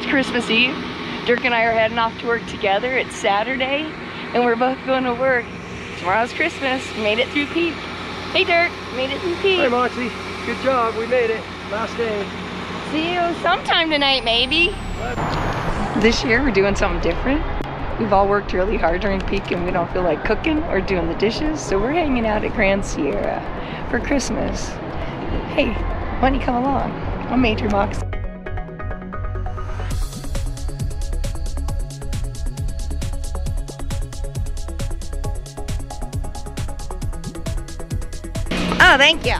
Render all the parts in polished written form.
Christmas Eve. Dirk and I are heading off to work together. It's Saturday, and we're both going to work. Tomorrow's Christmas. We made it through peak. Hey Dirk, made it through peak. Hey Moxy, good job. We made it. Last day. See you sometime tonight, maybe. This year we're doing something different. We've all worked really hard during peak and we don't feel like cooking or doing the dishes, so we're hanging out at Grand Sierra for Christmas. Hey, why don't you come along? I'm Major Moxy. Oh, thank you.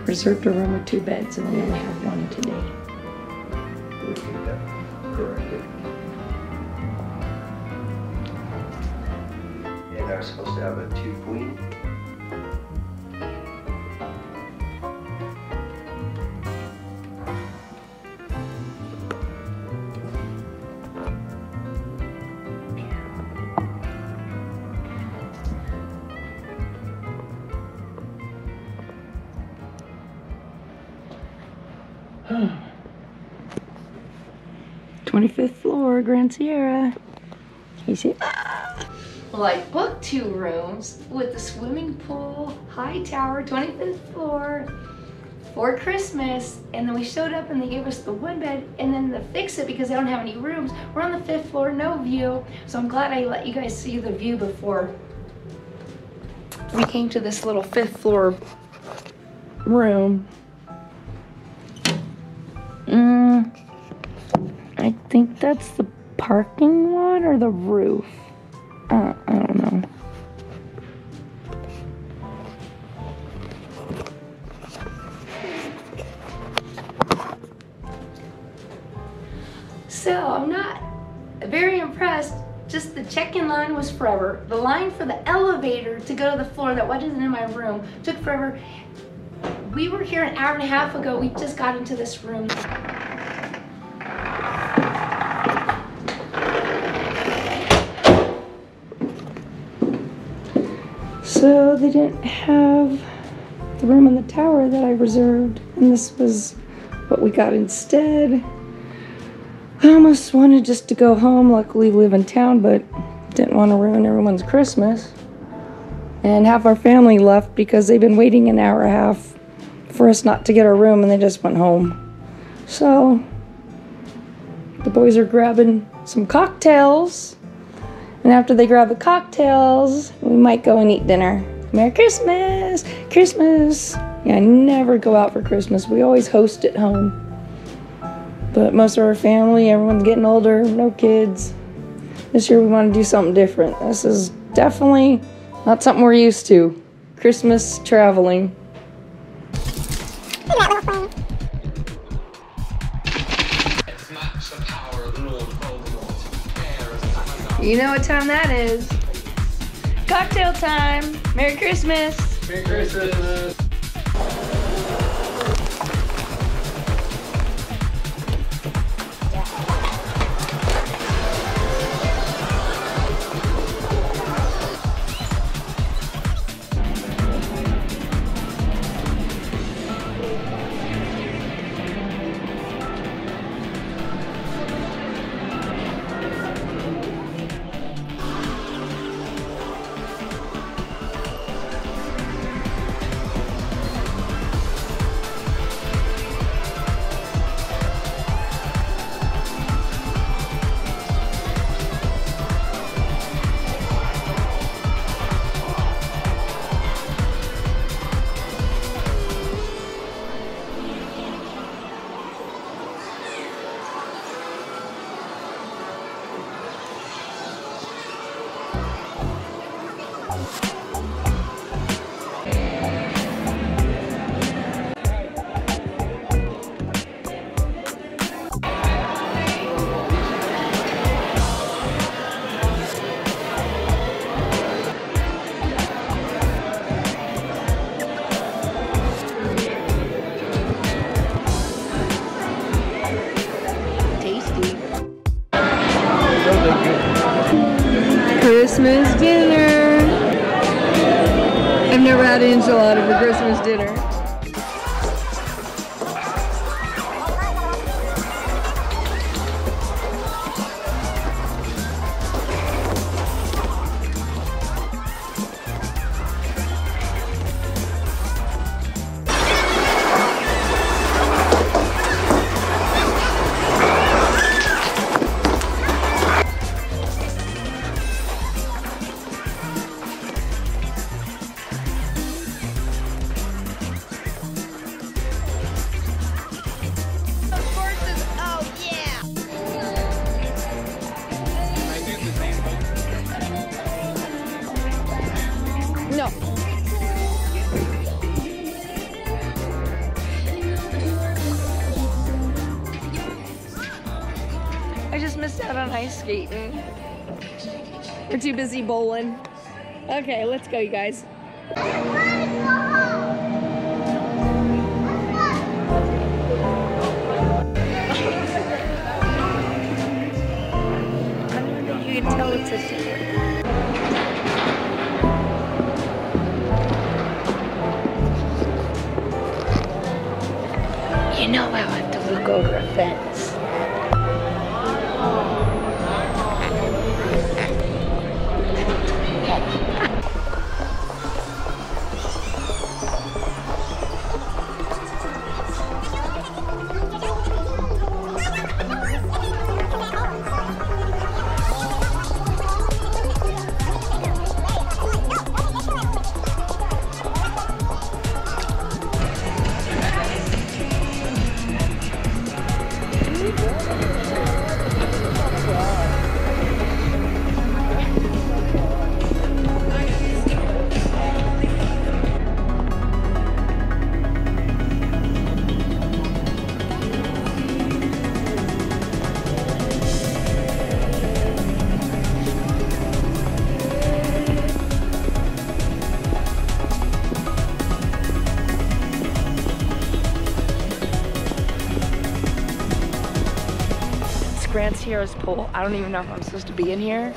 Reserved a room with 2 beds and we only have 1 today. And I was supposed to have a 2 queen. Hmm. 25th floor, Grand Sierra. You see? Well, I booked 2 rooms with a swimming pool, high tower, 25th floor for Christmas. And then we showed up and they gave us the 1 bed, and then to fix it because they don't have any rooms, we're on the 5th floor, no view. So I'm glad I let you guys see the view before we came to this little 5th floor room. I think that's the parking lot or the roof. I don't know. So I'm not very impressed. Just the check-in line was forever. The line for the elevator to go to the floor that wasn't in my room took forever. We were here an hour and a half ago. We just got into this room. So they didn't have the room in the tower that I reserved, and this was what we got instead. I almost wanted just to go home. Luckily we live in town, but didn't want to ruin everyone's Christmas. And half our family left because they've been waiting an hour and a half for us not to get our room, and they just went home. So the boys are grabbing some cocktails, and after they grab the cocktails, we might go and eat dinner. Merry Christmas! Christmas! Yeah, I never go out for Christmas. We always host at home. But most of our family, everyone's getting older, no kids. This year we want to do something different. This is definitely not something we're used to. Christmas traveling. You know what time that is. Cocktail time. Merry Christmas. Merry Christmas. Christmas dinner. I've never had an enchilada for Christmas dinner. No. I just missed out on ice skating. We're too busy bowling. Okay, let's go, you guys. I don't even think you can tell it's a secret. You know I'll have to look over a fence. Grant Sierra's pool. I don't even know if I'm supposed to be in here.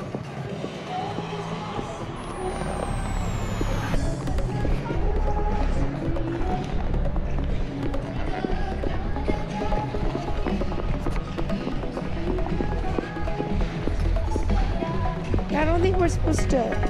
I don't think we're supposed to.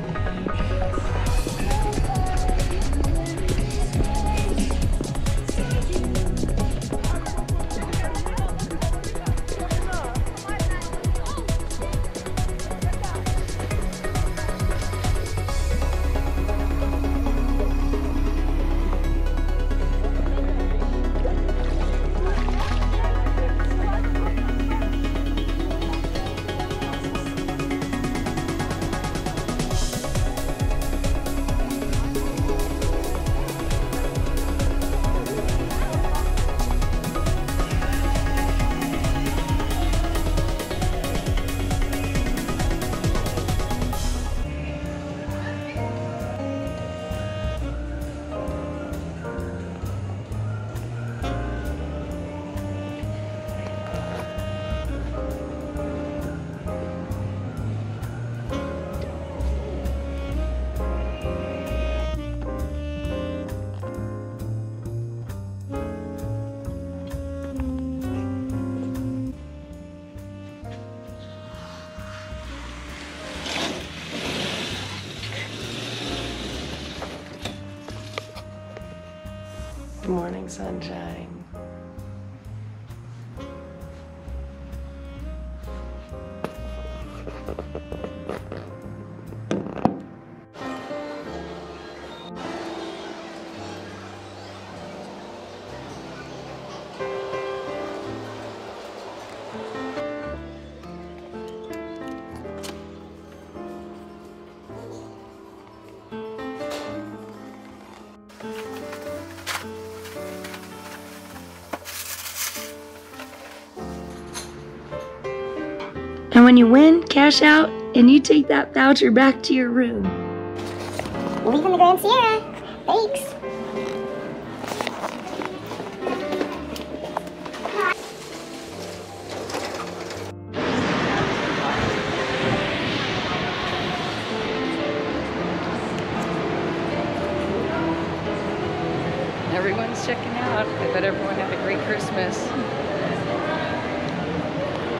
Good morning, sunshine. when you win, cash out, and you take that voucher back to your room. Leaving the Grand Sierra. Thanks. Everyone's checking out. I bet everyone had a great Christmas.